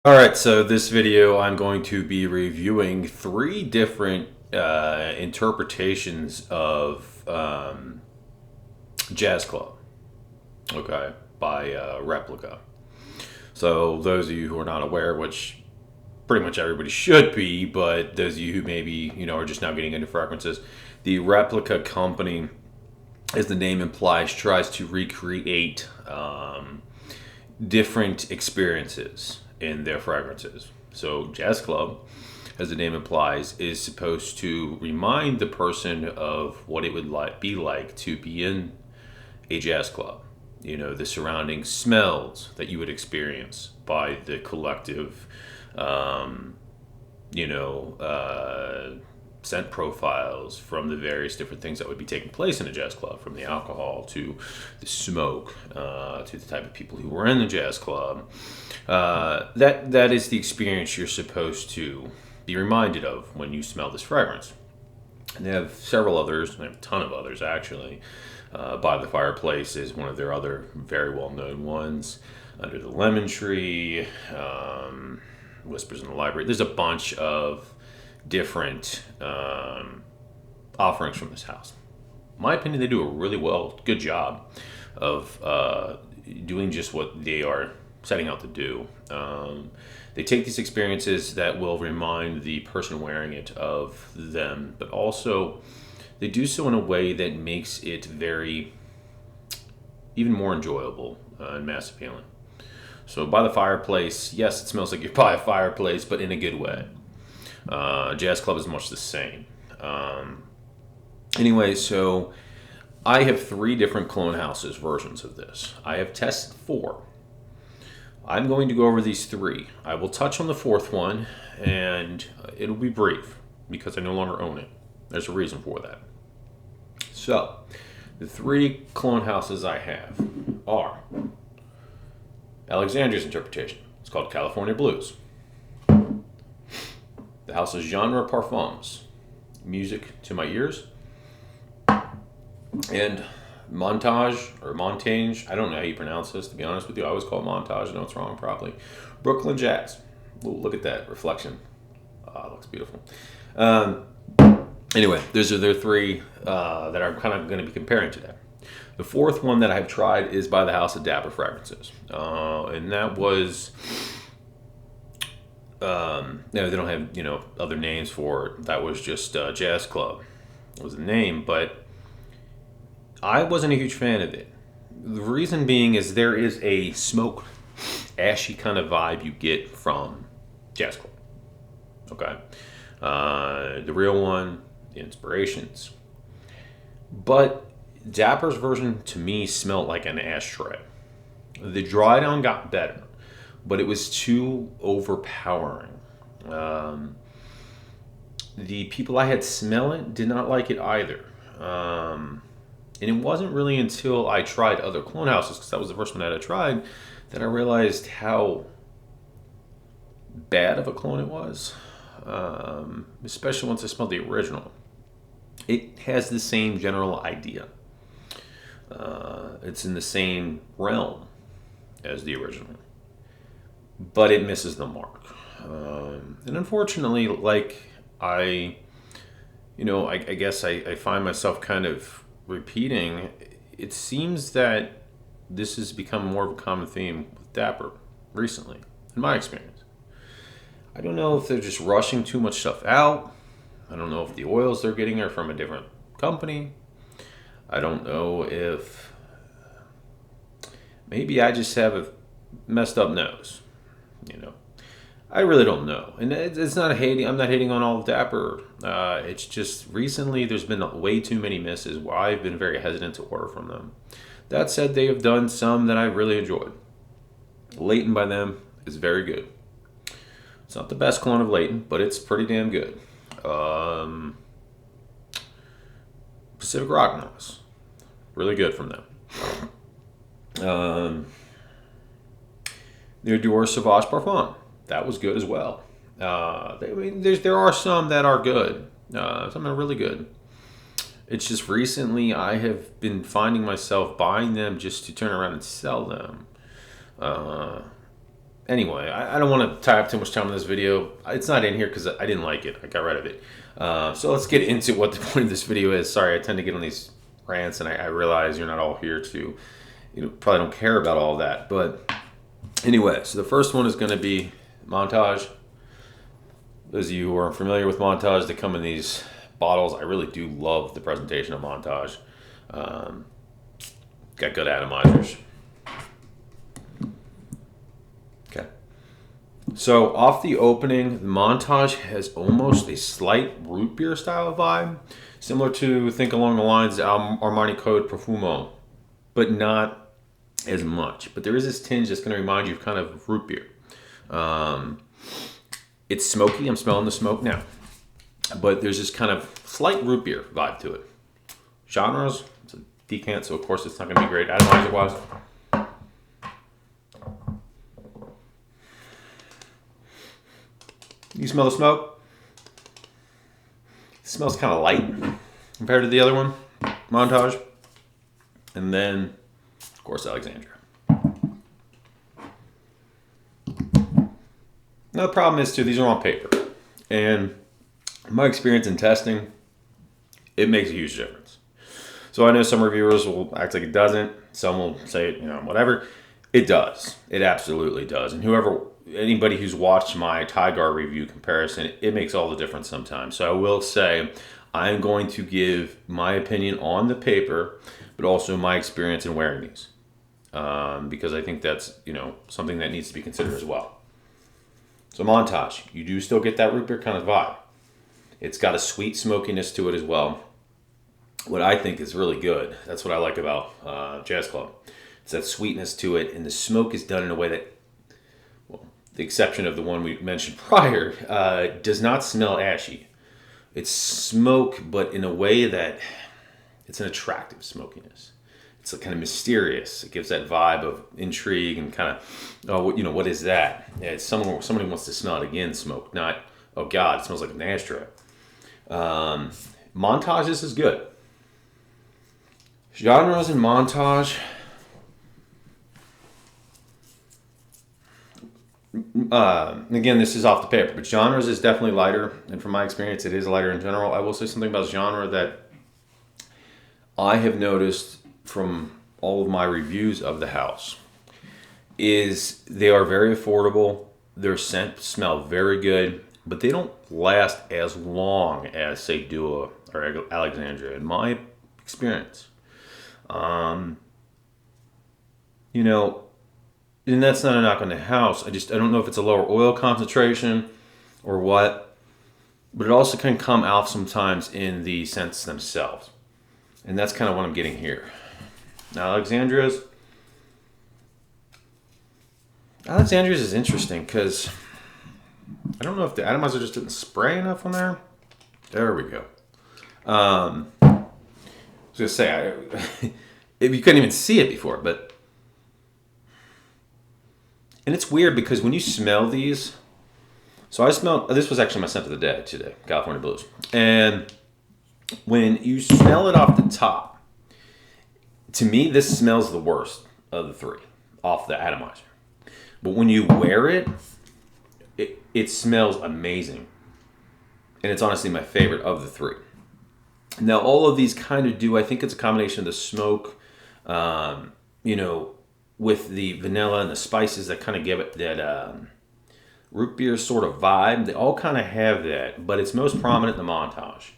Alright, so this video I'm going to be reviewing three different interpretations of Jazz Club, okay, by Replica. So those of you who are not aware, which pretty much everybody should be, but those of you who maybe, are just now getting into fragrances, the Replica company, as the name implies, tries to recreate different experiences in their fragrances. So, Jazz Club, as the name implies, is supposed to remind the person of what it would be like to be in a jazz club. The surrounding smells that you would experience by the collective, um, you know, uh, scent profiles from the various different things that would be taking place in a jazz club, from the alcohol to the smoke, to the type of people who were in the jazz club. That is the experience you're supposed to be reminded of when you smell this fragrance. And they have several others. They have a ton of others, actually. By the Fireplace is one of their other very well-known ones. Under the Lemon Tree, Whispers in the Library. There's a bunch of different offerings from this house. In my opinion, they do a really good job of doing just what they are setting out to do. They take these experiences that will remind the person wearing it of them, but also they do so in a way that makes it even more enjoyable and mass appealing. So, By the Fireplace, yes, it smells like you're by a fireplace, but in a good way. Jazz Club is much the same. Anyway, so I have three different Clone Houses versions of this. I have tested four. I'm going to go over these three. I will touch on the fourth one, and it'll be brief because I no longer own it. There's a reason for that. So, the three Clone Houses I have are Alexandria's interpretation. It's called California Blues. The house's genre parfums, music to my ears, and Montange. I don't know how you pronounce this, to be honest with you. I always call it Montage. I know it's wrong probably. Brooklyn Jazz. Ooh, look at that reflection. It looks beautiful. Anyway, those are their three that I'm kind of going to be comparing today. The fourth one that I've tried is by the House of Dapper Fragrances. And that was... no, they don't have, other names for it. That was just Jazz Club was the name, but I wasn't a huge fan of it. The reason being is there is a smoke, ashy kind of vibe you get from Jazz Club. Okay. The real one, the Inspirations. But Dapper's version to me smelled like an ashtray. The dry down got better, but it was too overpowering. The people I had smell it did not like it either. And it wasn't really until I tried other Clone Houses, because that was the first one that I tried, that I realized how bad of a clone it was. Especially once I smelled the original. It has the same general idea. It's in the same realm as the original, but it misses the mark. And unfortunately, I guess I find myself kind of repeating. It seems that this has become more of a common theme with Dapper recently, in my experience. I don't know if they're just rushing too much stuff out. I don't know if the oils they're getting are from a different company. I don't know if maybe I just have a messed up nose. I really don't know, and it's not hating. I'm not hating on all of Dapper. It's just recently there's been way too many misses where I've been very hesitant to order from them. That said, they have done some that I really enjoyed. Leighton by them is very good. It's not the best clone of Leighton, but it's pretty damn good. Pacific Rock Noise, really good from them. Their Dior Sauvage Parfum, that was good as well. There are some that are good. Some are really good. It's just recently I have been finding myself buying them just to turn around and sell them. anyway, I don't want to tie up too much time on this video. It's not in here because I didn't like it. I got rid of it. So let's get into what the point of this video is. Sorry, I tend to get on these rants, and I realize you're not all here to, probably don't care about all that. But anyway, so the first one is going to be Montange. Those of you who are familiar with Montange, they come in these bottles. I really do love the presentation of Montange. Got good atomizers. Okay. So off the opening, the Montange has almost a slight root beer style vibe, similar to, think along the lines of Armani Code Profumo, but not as much. But there is this tinge that's going to remind you of kind of root beer. It's smoky. I'm smelling the smoke now. But there's this kind of slight root beer vibe to it. Genres, it's a decant, so of course it's not going to be great atomizer-wise. You smell the smoke? It smells kind of light compared to the other one, Montange. And then, of course, Alexandria. Now the problem is too, these are on paper. And my experience in testing, it makes a huge difference. So I know some reviewers will act like it doesn't. Some will say, whatever. It does. It absolutely does. And anybody who's watched my Tigar review comparison, it makes all the difference sometimes. So I will say, I'm going to give my opinion on the paper, but also my experience in wearing these. Because I think that's, something that needs to be considered as well. So Montange, you do still get that root beer kind of vibe. It's got a sweet smokiness to it as well. What I think is really good, that's what I like about Jazz Club. It's that sweetness to it, and the smoke is done in a way that, well, the exception of the one we mentioned prior, does not smell ashy. It's smoke, but in a way that it's an attractive smokiness. It's kind of mysterious. It gives that vibe of intrigue and kind of, what is that? Yeah, it's somebody wants to smell it again, smoke, not, oh God, it smells like an ashtray. Montange, this is good. Genres and Montange. Again, this is off the paper, but genres is definitely lighter, and from my experience, it is lighter in general. I will say something about genre that I have noticed from all of my reviews of the house is they are very affordable. Their scent smell very good, but they don't last as long as, say, Dua or Alexandria, in my experience. And that's not a knock on the house. I don't know if it's a lower oil concentration or what, but it also can come out sometimes in the scents themselves. And that's kind of what I'm getting here. Now, Alexandria's is interesting because I don't know if the atomizer just didn't spray enough on there. There we go. I was going to say, you couldn't even see it before, but... And it's weird because when you smell these... So this was actually my scent of the day today, California Blues. And when you smell it off the top, to me, this smells the worst of the three off the atomizer. But when you wear it, it smells amazing. And it's honestly my favorite of the three. Now, all of these kind of do, I think it's a combination of the smoke, with the vanilla and the spices that kind of give it that root beer sort of vibe. They all kind of have that, but it's most prominent in the Montange.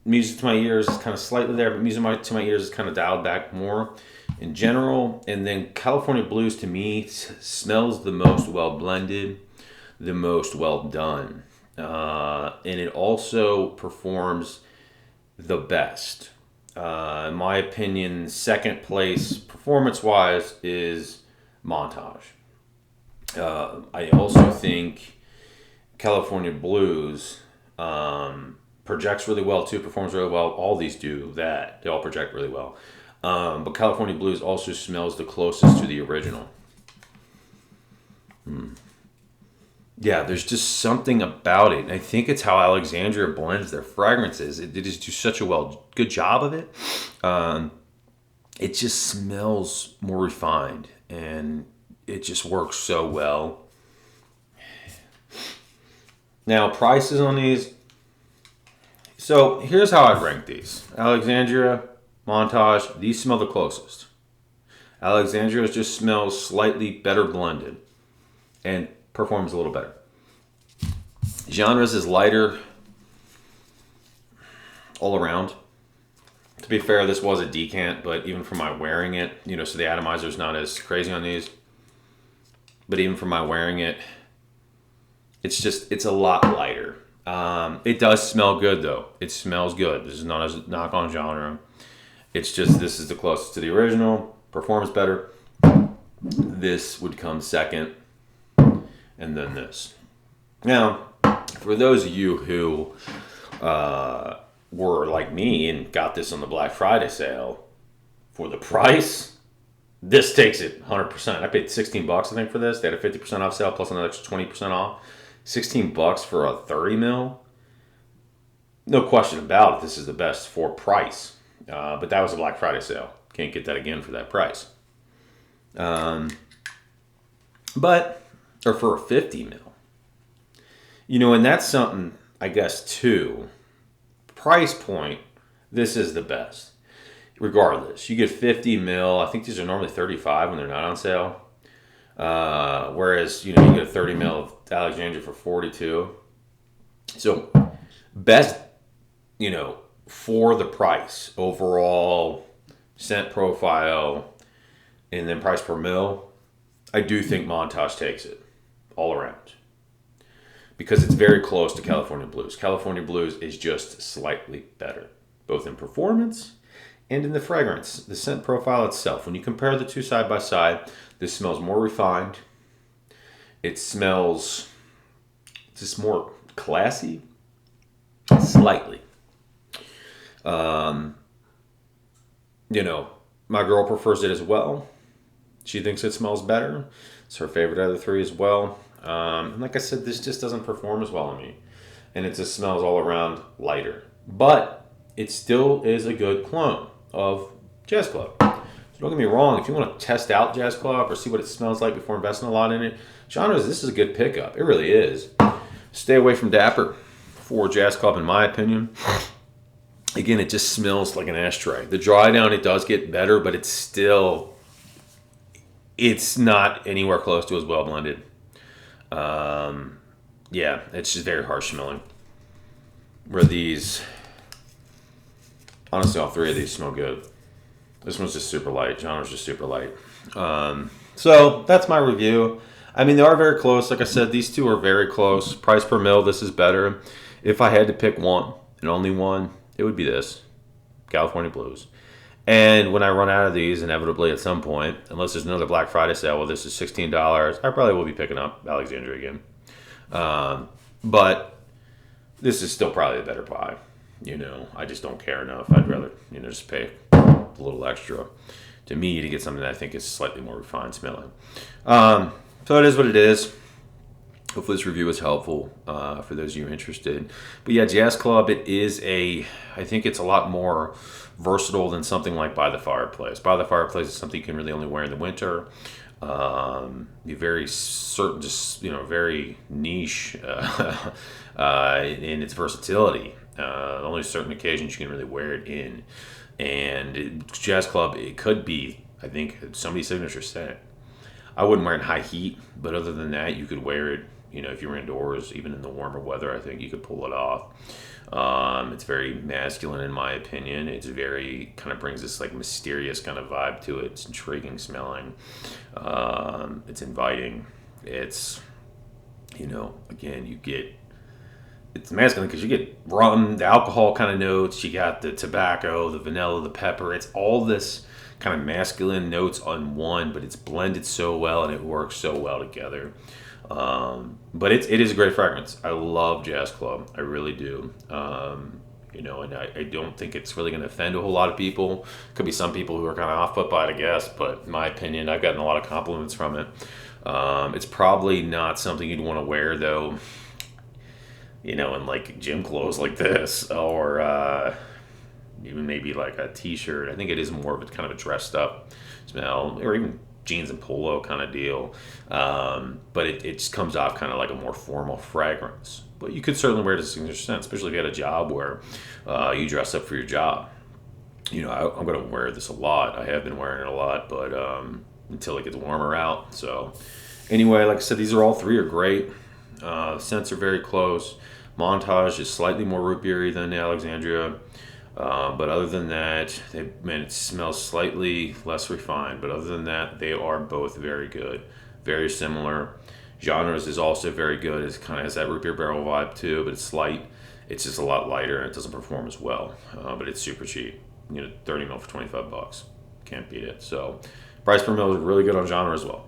Music to my ears is kind of slightly there, but music to my ears is kind of dialed back more in general. And then California Blues to me smells the most well blended, the most well done. And it also performs the best. In my opinion, second place performance-wise is Montange. I also think California Blues projects really well too, performs really well. All these do that. They all project really well. But California Blues also smells the closest to the original. Yeah, there's just something about it. And I think it's how Alexandria blends their fragrances. It just do such a good job of it. It just smells more refined. And it just works so well. Now, prices on these. So here's how I'd rank these: Alexandria, Montage. These smell the closest. Alexandria just smells slightly better blended and performs a little better. Genres is lighter all around. To be fair, this was a decant, but even for my wearing it, so the atomizer's not as crazy on these. But even for my wearing it, it's a lot lighter. It does smell good though. It smells good. This is not a knock on genre. It's just this is the closest to the original. Performs better. This would come second, and then this. Now, for those of you who were like me and got this on the Black Friday sale, for the price, this takes it 100%. I paid $16, I think, for this. They had a 50% off sale plus another extra 20% off. $16 for a 30 mil. No question about it. This is the best for price. But that was a Black Friday sale. Can't get that again for that price. Or for a 50 mil. And that's something, I guess, too. Price point, this is the best. Regardless, you get 50 mil. I think these are normally 35 when they're not on sale. Whereas, you get a 30 mil of Alexandria for 42. So, best, for the price, overall scent profile, and then price per mil, I do think Montage takes it all around. Because it's very close to California Blues. California Blues is just slightly better, both in performance and in the fragrance, the scent profile itself. When you compare the two side by side, this smells more refined. It smells just more classy, slightly. My girl prefers it as well. She thinks it smells better. It's her favorite out of the three as well. And like I said, this just doesn't perform as well on me. And it just smells all around lighter. But it still is a good clone of Jazz Club. So don't get me wrong, if you want to test out Jazz Club or see what it smells like before investing a lot in it, genres, this is a good pickup. It really is. Stay away from Dapper for Jazz Club, in my opinion. Again, it just smells like an ashtray. The dry down, it does get better, but it's not anywhere close to as well blended. It's just very harsh smelling. Where these, honestly, all three of these smell good. This one's just super light. Genre's just super light. So that's my review. I mean, they are very close. Like I said, these two are very close. Price per mil, this is better. If I had to pick one and only one, it would be this, California Blues. And when I run out of these, inevitably at some point, unless there's another Black Friday sale, well, this is $16, I probably will be picking up Alexandria again. But this is still probably a better buy. I just don't care enough. I'd rather, just pay a little extra to me to get something that I think is slightly more refined smelling. So it is what it is. Hopefully this review was helpful for those of you interested. But yeah, Jazz Club, I think it's a lot more versatile than something like By the Fireplace. By the Fireplace is something you can really only wear in the winter. Be very certain, just very niche in its versatility. Only certain occasions you can really wear it in. And Jazz Club, it could be, I think, somebody's signature scent. I wouldn't wear it in high heat, but other than that, you could wear it. If you were indoors, even in the warmer weather, I think you could pull it off. It's very masculine in my opinion. It's very, kind of brings this like mysterious kind of vibe to it. It's intriguing smelling. It's inviting. It's, again, it's masculine because you get rum, the alcohol kind of notes. You got the tobacco, the vanilla, the pepper. It's all this kind of masculine notes on one, but it's blended so well and it works so well together. But it is a great fragrance. I love Jazz Club. I really do. And I don't think it's really going to offend a whole lot of people. Could be some people who are kind of off put by it, I guess. But in my opinion, I've gotten a lot of compliments from it. It's probably not something you'd want to wear, though, in like gym clothes like this, or even maybe like a t-shirt. I think it is more of a kind of a dressed up smell, or even jeans and polo kind of deal. But it just comes off kind of like a more formal fragrance. But you could certainly wear it to a certain extent, especially if you had a job where you dress up for your job. I'm going to wear this a lot. I have been wearing it a lot, but until it gets warmer out. So anyway, like I said, these are all three are great. The scents are very close. Montange is slightly more root beery than the Alexandria. But other than that, it smells slightly less refined. But other than that, they are both very good, very similar. Genres is also very good. It kind of has that root beer barrel vibe too, but it's light. It's just a lot lighter and it doesn't perform as well. But it's super cheap. 30 mil for $25. Can't beat it. So, price per mil is really good on genre as well.